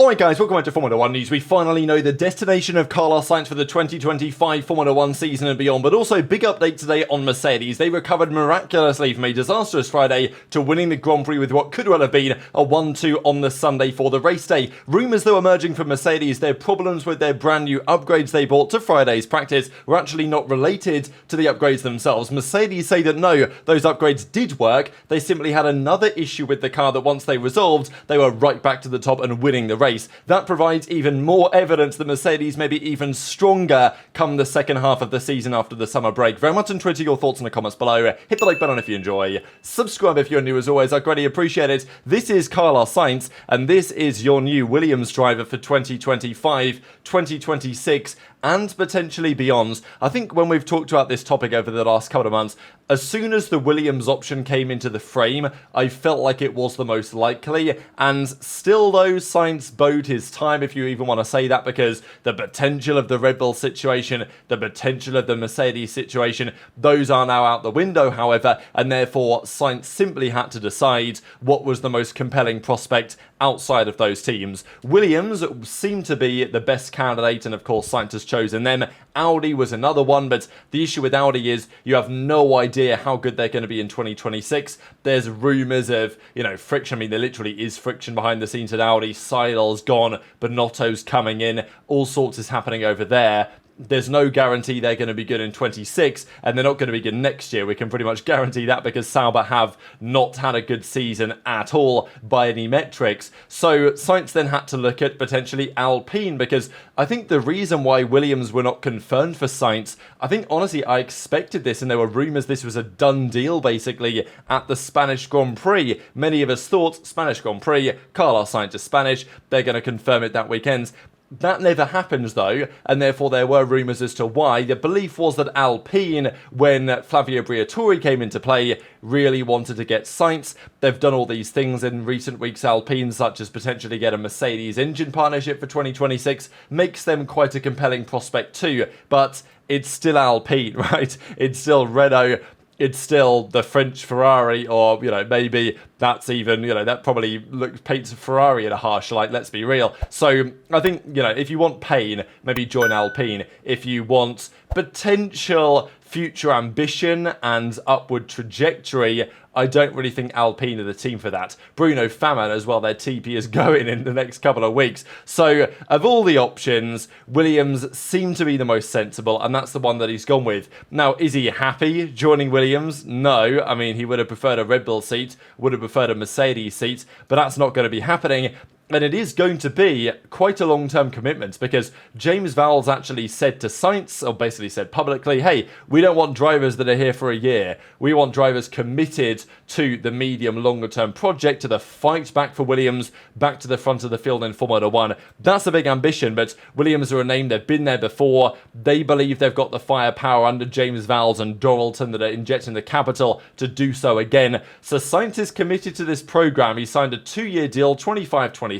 Alright guys, welcome back to Formula 1 News. We finally know the destination of Carlos Sainz for the 2025 Formula 1 season and beyond, but also big update today on Mercedes. They recovered miraculously from a disastrous Friday to winning the Grand Prix with what could well have been a 1-2 on the Sunday for the race day. Rumours though emerging from Mercedes, their problems with their brand new upgrades they brought to Friday's practice were actually not related to the upgrades themselves. Mercedes say that no, those upgrades did work, they simply had another issue with the car that once they resolved, they were right back to the top and winning the race. That provides even more evidence that Mercedes may be even stronger come the second half of the season after the summer break. Very much enjoy your thoughts in the comments below. Hit the like button if you enjoy. Subscribe if you're new as always. I greatly appreciate it. This is Carlos Sainz and this is your new Williams driver for 2025, 2026 and potentially beyond. I think when we've talked about this topic over the last couple of months, as soon as the Williams option came into the frame, I felt like it was the most likely, and still though, Sainz bode his time, if you even want to say that, because the potential of the Red Bull situation, the potential of the Mercedes situation, those are now out the window, however, and therefore Sainz simply had to decide what was the most compelling prospect outside of those teams. Williams seemed to be the best candidate, and of course Sainz has chosen them. Audi was another one, but the issue with Audi is you have no idea how good they're going to be in 2026. There's rumours of, friction. I mean, there literally is friction behind the scenes at Audi. Seidel's gone, Binotto's coming in. All sorts is happening over there. There's no guarantee they're going to be good in 26, and they're not going to be good next year. We can pretty much guarantee that because Sauber have not had a good season at all by any metrics. So Sainz then had to look at potentially Alpine, because I think the reason why Williams were not confirmed for Sainz, I think honestly I expected this, and there were rumours this was a done deal basically at the Spanish Grand Prix. Many of us thought Spanish Grand Prix, Carlos Sainz is Spanish, they're going to confirm it that weekend. That never happened though, and therefore there were rumours as to why. The belief was that Alpine, when Flavio Briatore came into play, really wanted to get Sainz. They've done all these things in recent weeks, Alpine, such as potentially get a Mercedes engine partnership for 2026, makes them quite a compelling prospect too, but it's still Alpine, right? It's still Renault. It's still the French Ferrari, or, maybe that's even, that probably paints Ferrari in a harsh light, let's be real. So I think, if you want pain, maybe join Alpine. If you want potential future ambition and upward trajectory, I don't really think Alpine are the team for that. Bruno Faman as well, their TP is going in the next couple of weeks. So of all the options, Williams seemed to be the most sensible, and that's the one that he's gone with. Now, is he happy joining Williams? No. I mean, he would have preferred a Red Bull seat, would have preferred a Mercedes seat, but that's not going to be happening. And it is going to be quite a long-term commitment, because James Vowles actually said to Sainz, or basically said publicly, hey, we don't want drivers that are here for a year. We want drivers committed to the medium, longer-term project, to the fight back for Williams, back to the front of the field in Formula 1. That's a big ambition, but Williams are a name, they've been there before. They believe they've got the firepower under James Vowles and Doralton that are injecting the capital to do so again. So Sainz is committed to this program. He signed a 2-year deal, 25-26.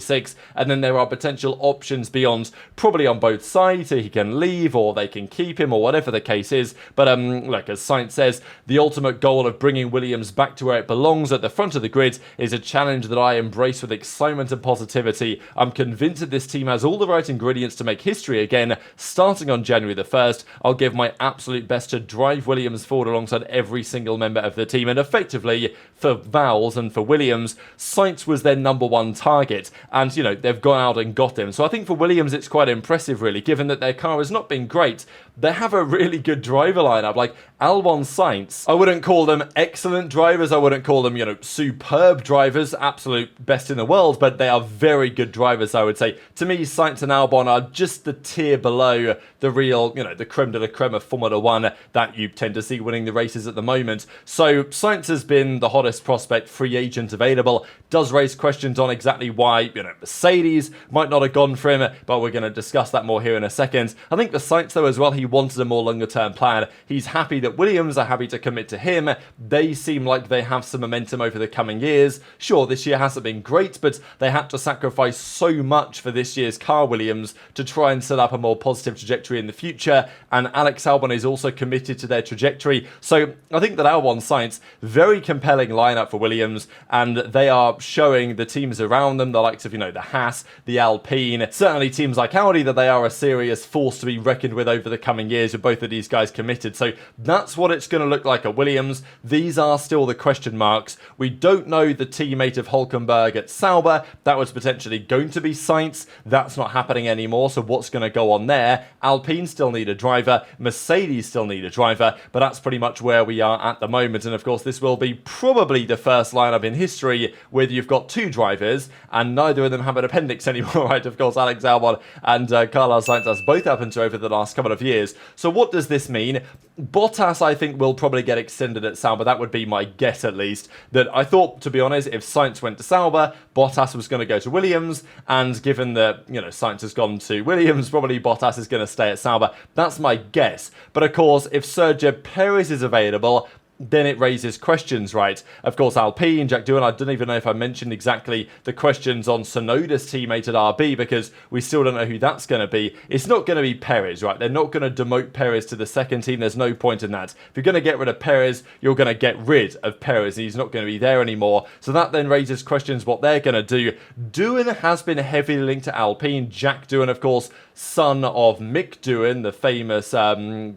And then there are potential options beyond, probably on both sides. He can leave or they can keep him or whatever the case is. But like as Sainz says, the ultimate goal of bringing Williams back to where it belongs at the front of the grid is a challenge that I embrace with excitement and positivity. I'm convinced that this team has all the right ingredients to make history again. Starting on January the 1st, I'll give my absolute best to drive Williams forward alongside every single member of the team. And effectively, for Vowles and for Williams, Sainz was their #1 target. And, they've gone out and got him. So I think for Williams, it's quite impressive, really, given that their car has not been great. They have a really good driver lineup. Like Albon, Sainz, I wouldn't call them excellent drivers. I wouldn't call them, superb drivers, absolute best in the world, but they are very good drivers, I would say. To me, Sainz and Albon are just the tier below the real, the creme de la creme of Formula 1 that you tend to see winning the races at the moment. So Sainz has been the hottest prospect free agent available. Does raise questions on exactly why, Mercedes might not have gone for him, but we're going to discuss that more here in a second. I think the Sainz, though, as well, he wanted a more longer-term plan. He's happy that Williams are happy to commit to him. They seem like they have some momentum over the coming years. Sure, this year hasn't been great, but they had to sacrifice so much for this year's car, Williams, to try and set up a more positive trajectory in the future, and Alex Albon is also committed to their trajectory. So I think that Albon, Sainz, very compelling lineup for Williams, and they are showing the teams around them, the likes of of, the Haas, the Alpine, certainly teams like Audi, that they are a serious force to be reckoned with over the coming years with both of these guys committed. So that's what it's going to look like at Williams. These are still the question marks. We don't know the teammate of Hülkenberg at Sauber. That was potentially going to be Sainz. That's not happening anymore, so what's going to go on there? Alpine still need a driver. Mercedes still need a driver, but that's pretty much where we are at the moment. And of course, this will be probably the first lineup in history where you've got two drivers and neither of them have an appendix anymore, right? Of course, Alex Albon and Carlos Sainz has both happened to over the last couple of years. So what does this mean? Bottas, I think, will probably get extended at Sauber. That would be my guess, at least. That I thought, to be honest, if Sainz went to Sauber, Bottas was going to go to Williams, and given that, Sainz has gone to Williams, probably Bottas is going to stay at Sauber. That's my guess. But of course, if Sergio Perez is available, then it raises questions, right? Of course, Alpine, Jack Doohan, I don't even know if I mentioned exactly the questions on Tsunoda's teammate at RB, because we still don't know who that's going to be. It's not going to be Perez, right? They're not going to demote Perez to the second team. There's no point in that. If you're going to get rid of Perez, you're going to get rid of Perez, and he's not going to be there anymore. So that then raises questions what they're going to do. Doohan has been heavily linked to Alpine. Jack Doohan, of course, son of Mick Doohan, the famous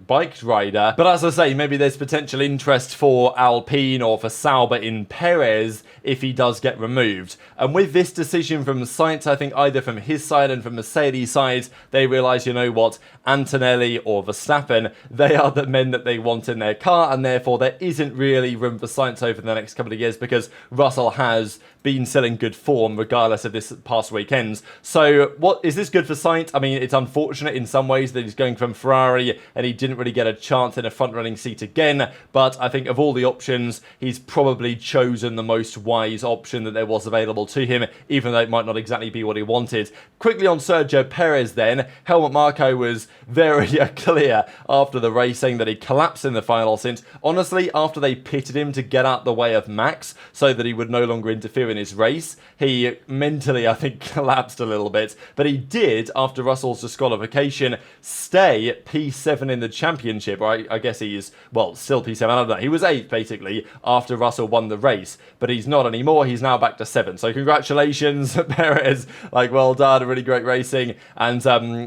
bike rider. But as I say, maybe there's potential interest for Alpine or for Sauber in Perez if he does get removed. And with this decision from Sainz, I think either from his side and from Mercedes' side, they realise, you know what, Antonelli or Verstappen, they are the men that they want in their car, and therefore there isn't really room for Sainz over the next couple of years because Russell has been still in good form regardless of this past weekends. So what is this good for Sainz? I mean, it's unfortunate in some ways that he's going from Ferrari and he didn't really get a chance in a front-running seat again, but I think of all the options, he's probably chosen the most wise option that there was available to him, even though it might not exactly be what he wanted. Quickly on Sergio Perez then, Helmut Marko was very clear after the race, saying that he collapsed in the final stint. Honestly, after they pitted him to get out the way of Max so that he would no longer interfere in his race, he mentally, I think, collapsed a little bit. But he did, after Russell's disqualification, stay P7 in the championship. I guess he's, well, still P7. I don't know. He was 8th, basically, after Russell won the race. But he's not anymore. He's now back to 7th. So congratulations, Perez. Well done. Really great racing. And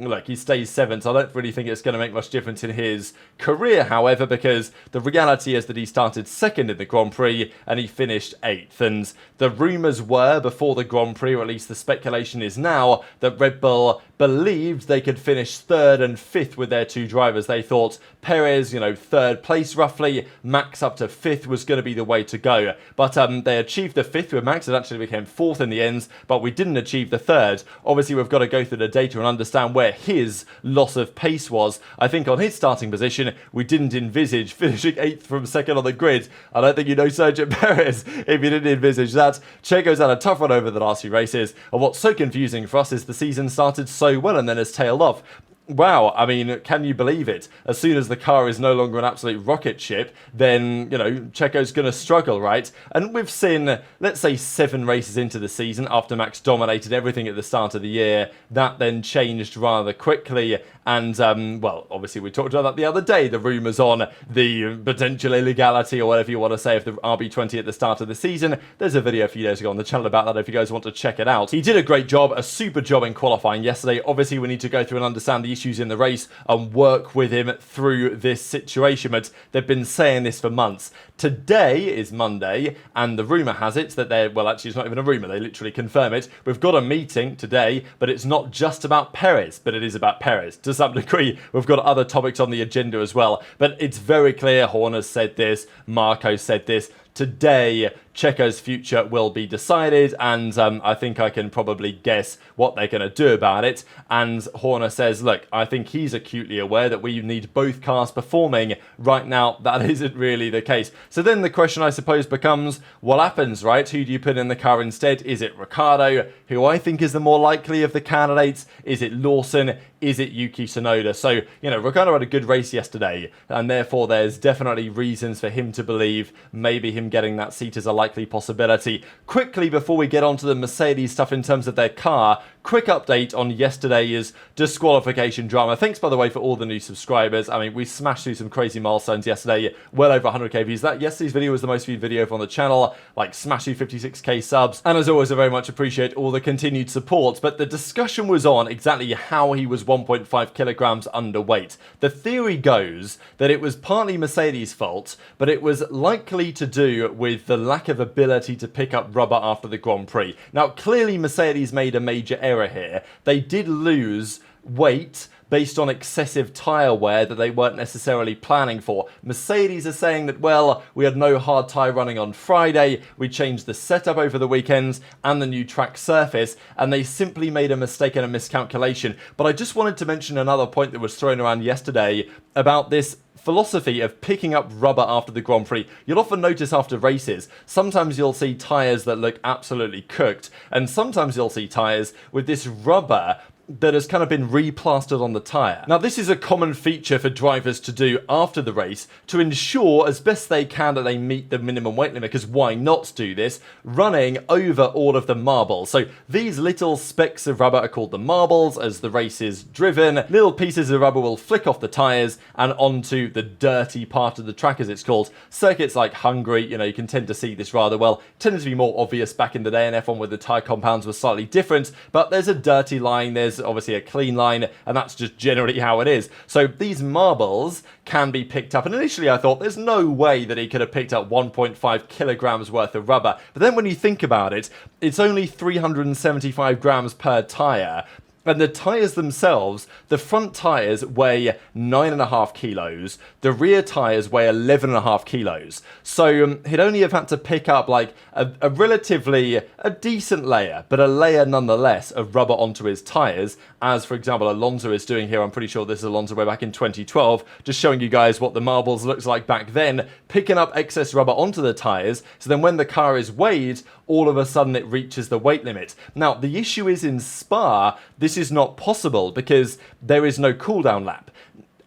look, he stays 7th. So I don't really think it's going to make much difference in his career, however, because the reality is that he started 2nd in the Grand Prix and he finished 8th. And the rumours were before the Grand Prix, or at least the speculation is now, that Red Bull believed they could finish 3rd and 5th with their two drivers. They thought Perez, 3rd place roughly, Max up to 5th was going to be the way to go. But they achieved the 5th with Max. It actually became 4th in the end, but we didn't achieve the 3rd. Obviously, we've got to go through the data and understand where his loss of pace was. I think on his starting position, we didn't envisage finishing 8th from 2nd on the grid. I don't think you know Sergio Perez if you didn't envisage that. Checo's had a tough run over the last few races, and what's so confusing for us is the season started so well and then has tailed off. Wow, I mean, can you believe it? As soon as the car is no longer an absolute rocket ship, then, Checo's going to struggle, right? And we've seen, let's say, 7 races into the season after Max dominated everything at the start of the year. That then changed rather quickly. And, well, obviously we talked about that the other day, the rumours on the potential illegality or whatever you want to say of the RB20 at the start of the season. There's a video a few days ago on the channel about that if you guys want to check it out. He did a great job, a super job in qualifying yesterday. Obviously, we need to go through and understand the issues in the race and work with him through this situation, but they've been saying this for months. Today is Monday, and the rumour has it that they're, well, actually it's not even a rumour, they literally confirm it. We've got a meeting today, but it's not just about Perez, but it is about Perez. To some degree, we've got other topics on the agenda as well, but it's very clear, Horner's said this, Marco said this. Today, Checo's future will be decided, and I think I can probably guess what they're going to do about it. And Horner says, look, I think he's acutely aware that we need both cars performing. Right now, that isn't really the case. So then the question, I suppose, becomes, what happens, right? Who do you put in the car instead? Is it Ricciardo, who I think is the more likely of the candidates? Is it Lawson? is it Yuki Tsunoda? So, Ricciardo had a good race yesterday, and therefore there's definitely reasons for him to believe maybe him getting that seat is a likely possibility. Quickly, before we get on to the Mercedes stuff in terms of their car, quick update on yesterday's disqualification drama. Thanks, by the way, for all the new subscribers. I mean, we smashed through some crazy milestones yesterday, well over 100k views. Yesterday's video was the most viewed video on the channel, like smash through 56k subs. And as always, I very much appreciate all the continued support. But the discussion was on exactly how he was 1.5 kilograms underweight. The theory goes that it was partly Mercedes' fault, but it was likely to do with the lack of ability to pick up rubber after the Grand Prix. Now, clearly Mercedes made a major error here. They did lose weight based on excessive tyre wear that they weren't necessarily planning for. Mercedes are saying that, well, we had no hard tyre running on Friday, we changed the setup over the weekends and the new track surface, and they simply made a mistake and a miscalculation. But I just wanted to mention another point that was thrown around yesterday about this philosophy of picking up rubber after the Grand Prix. You'll often notice after races, sometimes you'll see tyres that look absolutely cooked, and sometimes you'll see tyres with this rubber that has kind of been replastered on the tyre. Now, this is a common feature for drivers to do after the race to ensure as best they can that they meet the minimum weight limit, because why not do this? Running over all of the marbles. So these little specks of rubber are called the marbles. As the race is driven, little pieces of rubber will flick off the tyres and onto the dirty part of the track, as it's called. Circuits like Hungary, you can tend to see this rather well. It tended to be more obvious back in the day in F1 where the tyre compounds were slightly different, but there's a dirty line, there's obviously a clean line, and that's just generally how it is. So these marbles can be picked up, and initially I thought there's no way that he could have picked up 1.5 kilograms worth of rubber, but then when you think about it, it's only 375 grams per tyre. And the tyres themselves, the front tyres weigh 9.5 kilos, the rear tyres weigh 11.5 kilos. So he'd only have had to pick up like a relatively, a decent layer, but a layer nonetheless of rubber onto his tyres, as for example Alonso is doing here. I'm pretty sure this is Alonso way back in 2012, just showing you guys what the marbles looks like back then, picking up excess rubber onto the tyres, so then when the car is weighed, all of a sudden it reaches the weight limit. Now, the issue is in Spa, this is not possible because there is no cool-down lap.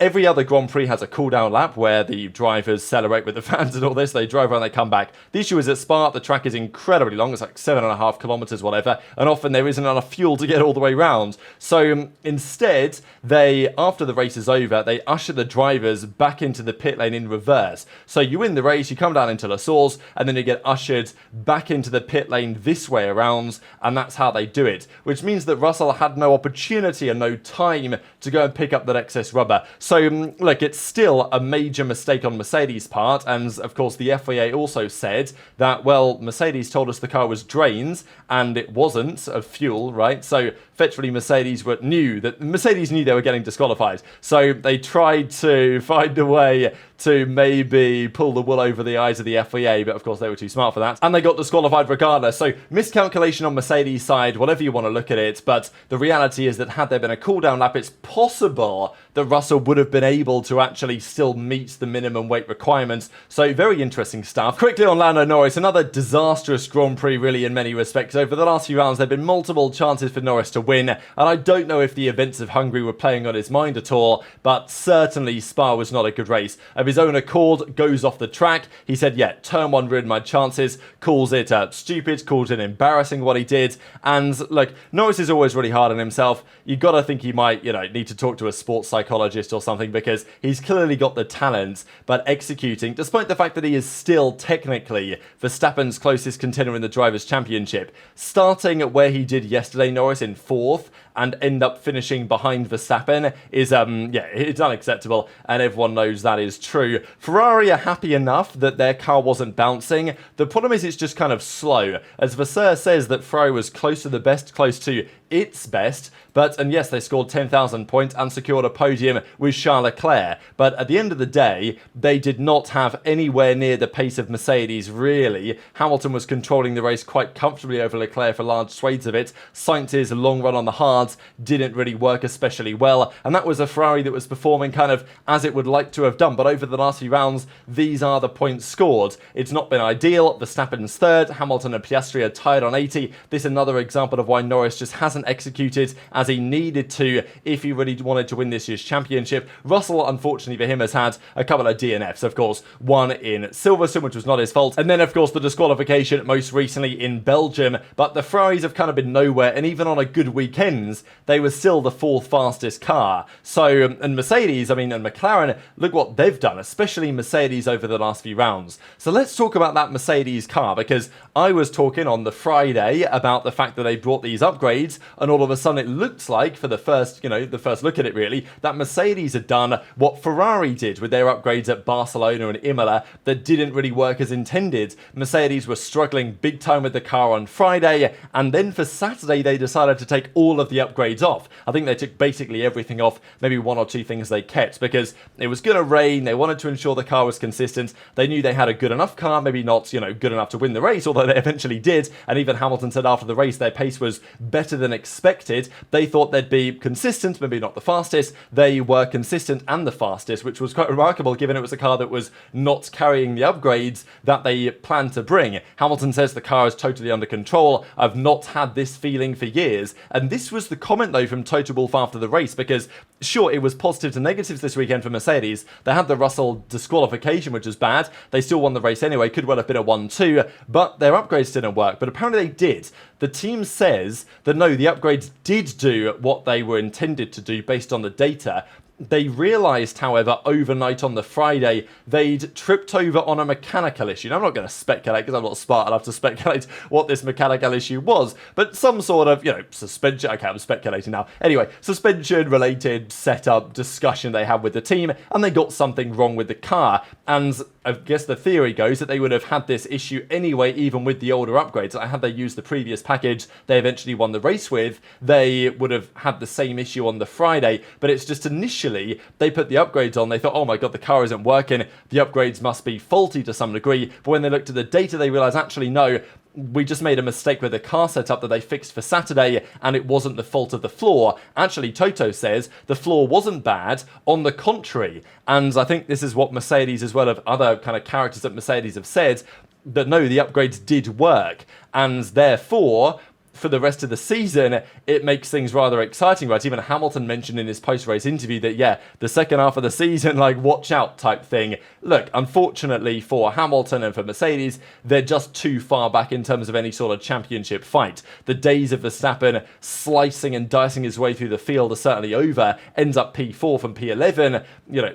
Every other Grand Prix has a cool-down lap where the drivers celebrate with the fans and all this. They drive around, they come back. The issue is at Spa, the track is incredibly long. It's like 7.5 kilometers, whatever. And often there isn't enough fuel to get all the way round. So instead, after the race is over, they usher the drivers back into the pit lane in reverse. So you win the race, you come down into La Source, and then you get ushered back into the pit lane this way around. And that's how they do it. Which means that Russell had no opportunity and no time to go and pick up that excess rubber. So, look, it's still a major mistake on Mercedes' part, and of course the FIA also said that, well, Mercedes told us the car was drains, and it wasn't, of fuel, right? So, effectively, Mercedes knew they were getting disqualified. So, they tried to find a way to maybe pull the wool over the eyes of the FIA, but of course they were too smart for that, and they got disqualified regardless. So, miscalculation on Mercedes' side, whatever you want to look at it, but the reality is that had there been a cool-down lap, it's possible that Russell would have been able to actually still meet the minimum weight requirements. So very interesting stuff. Quickly on Lando Norris, another disastrous Grand Prix really in many respects. Over the last few rounds there have been multiple chances for Norris to win, and I don't know if the events of Hungary were playing on his mind at all, but certainly Spa was not a good race. Of his own accord, goes off the track. He said, yeah, turn one ruined my chances, calls it stupid, calls it embarrassing what he did, and look, Norris is always really hard on himself. You gotta think he might, need to talk to a sports psychologist or something, because he's clearly got the talent, but executing, despite the fact that he is still technically Verstappen's closest contender in the Drivers' Championship, starting where he did yesterday, Norris in 4th, and end up finishing behind Verstappen is, it's unacceptable, and everyone knows that is true. Ferrari are happy enough that their car wasn't bouncing. The problem is it's just kind of slow. As Vasseur says that Ferrari was close to the best, close to its best, and yes, they scored 10,000 points and secured a podium with Charles Leclerc, but at the end of the day, they did not have anywhere near the pace of Mercedes, really. Hamilton was controlling the race quite comfortably over Leclerc for large swathes of it. Sainz's long run on the hards didn't really work especially well, and that was a Ferrari that was performing kind of as it would like to have done, but over the last few rounds, these are the points scored. It's not been ideal. Verstappen's 3rd, Hamilton and Piastri are tied on 80. This is another example of why Norris just hasn't hasn't executed as he needed to if he really wanted to win this year's championship. Russell, unfortunately for him, has had a couple of DNFs, of course, one in Silverstone, which was not his fault, and then, of course, the disqualification most recently in Belgium. But the Ferraris have kind of been nowhere, and even on a good weekends, they were still the fourth fastest car. So, and Mercedes, I mean, and McLaren, look what they've done, especially Mercedes over the last few rounds. So let's talk about that Mercedes car, because I was talking on the Friday about the fact that they brought these upgrades, and all of a sudden it looks like, for the first, the first look at it really, that Mercedes had done what Ferrari did with their upgrades at Barcelona and Imola that didn't really work as intended. Mercedes were struggling big time with the car on Friday, and then for Saturday they decided to take all of the upgrades off. I think they took basically everything off, maybe one or two things they kept, because it was going to rain, they wanted to ensure the car was consistent, they knew they had a good enough car, maybe not, good enough to win the race, although they eventually did, and even Hamilton said after the race their pace was better than expected. They thought they'd be consistent, maybe not the fastest, they were consistent and the fastest, which was quite remarkable given it was a car that was not carrying the upgrades that they planned to bring. Hamilton says the car is totally under control. I've not had this feeling for years. And this was the comment though from Toto Wolff after the race, because sure, it was positives and negatives this weekend for Mercedes. They had the Russell disqualification, which was bad. They still won the race anyway, could well have been a 1-2, but their upgrades didn't work. But apparently they did. The team says that no, the upgrades did do what they were intended to do based on the data. They realised, however, overnight on the Friday, they'd tripped over on a mechanical issue. Now, I'm not going to speculate, because I'm not smart enough to speculate what this mechanical issue was, but some sort of, suspension. Okay, I'm speculating now. Anyway, suspension-related setup discussion they had with the team, and they got something wrong with the car. And I guess the theory goes that they would have had this issue anyway, even with the older upgrades. Had they used the previous package they eventually won the race with, they would have had the same issue on the Friday. But it's just initially, they put the upgrades on, they thought, oh my god, the car isn't working, the upgrades must be faulty to some degree. But when they looked at the data, they realised, actually, no, we just made a mistake with the car setup that they fixed for Saturday, and it wasn't the fault of the floor. Actually, Toto says the floor wasn't bad, on the contrary. And I think this is what Mercedes, as well as other kind of characters at Mercedes, have said, that no, the upgrades did work, and therefore, for the rest of the season, it makes things rather exciting, right? Even Hamilton mentioned in his post-race interview that, yeah, the second half of the season, like, watch out type thing. Look, unfortunately for Hamilton and for Mercedes, they're just too far back in terms of any sort of championship fight. The days of Verstappen slicing and dicing his way through the field are certainly over. Ends up P4 from P11,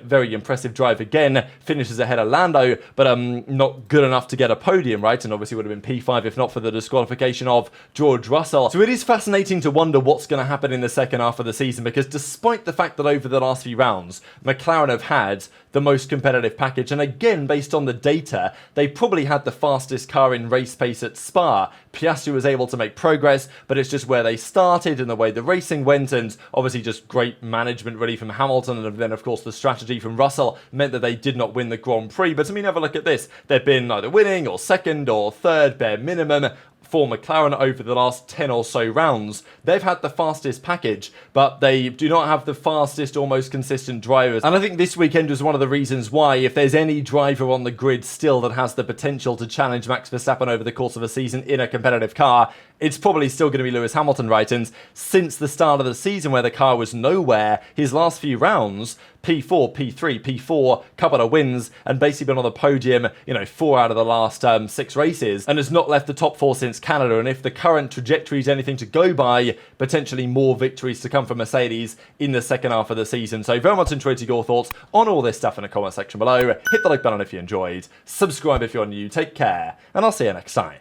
very impressive drive again, finishes ahead of Lando, but not good enough to get a podium, right? And obviously would have been P5 if not for the disqualification of George Russell. So it is fascinating to wonder what's going to happen in the second half of the season, because despite the fact that over the last few rounds, McLaren have had the most competitive package, and again, based on the data, they probably had the fastest car in race pace at Spa. Piastri was able to make progress, but it's just where they started and the way the racing went, and obviously just great management really from Hamilton, and then of course the strategy from Russell meant that they did not win the Grand Prix. But I mean, have a look at this. They've been either winning or second or third bare minimum for McLaren over the last 10 or so rounds. They've had the fastest package, but they do not have the fastest or most consistent drivers. And I think this weekend was one of the reasons why, if there's any driver on the grid still that has the potential to challenge Max Verstappen over the course of a season in a competitive car, it's probably still going to be Lewis Hamilton, right? And since the start of the season where the car was nowhere, his last few rounds, P4, P3, P4, couple of wins, and basically been on the podium, 4 out of the last 6 races, and has not left the top 4 since Canada. And if the current trajectory is anything to go by, potentially more victories to come from Mercedes in the second half of the season. So very much enjoyed your thoughts on all this stuff in the comment section below. Hit the like button if you enjoyed, subscribe if you're new, take care, and I'll see you next time.